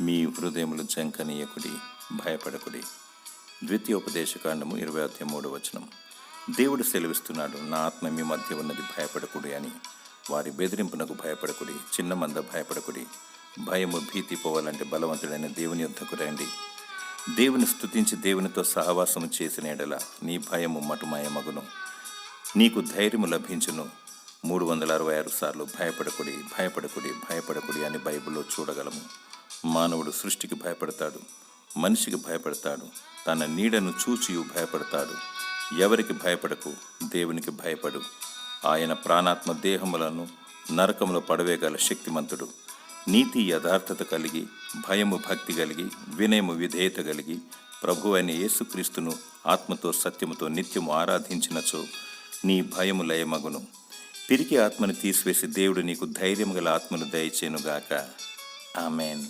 మీ హృదయములు జంకనీయకుడి, భయపడకుడి. ద్వితీయోపదేశకాండము 23వ దేవుడు సెలవిస్తున్నాడు, నా ఆత్మ మీ మధ్య ఉన్నది, భయపడకుడి అని. వారి బెదిరింపునకు భయపడకుడి, చిన్న మంద భయపడకుడి. భయము భీతి పోవాలంటే బలవంతుడైన దేవుని యొద్దకు రండి. దేవుని స్తుతించి దేవునితో సహవాసము చేసిన ఎడల నీ భయము మటుమాయమగును, నీకు ధైర్యము లభించును. 366 సార్లు భయపడకుడి, భయపడకుడి, భయపడకుడి అని బైబిల్లో చూడగలము. మానవుడు సృష్టికి భయపడతాడు, మనిషికి భయపడతాడు, తన నీడను చూచియు భయపడతాడు. ఎవరికి భయపడకు, దేవునికి భయపడు. ఆయన ప్రాణాత్మ దేహములను నరకములో పడవేగల శక్తిమంతుడు. నీతి యథార్థత కలిగి, భయము భక్తి కలిగి, వినయము విధేయత కలిగి, ప్రభు అయిన యేసుక్రీస్తును ఆత్మతో సత్యముతో నిత్యము ఆరాధించినచో నీ భయము లయమగును. పిరికి ఆత్మను తీసివేసి దేవుడు నీకు ధైర్యము గల ఆత్మను దయచేయునుగాక. ఆమెన్.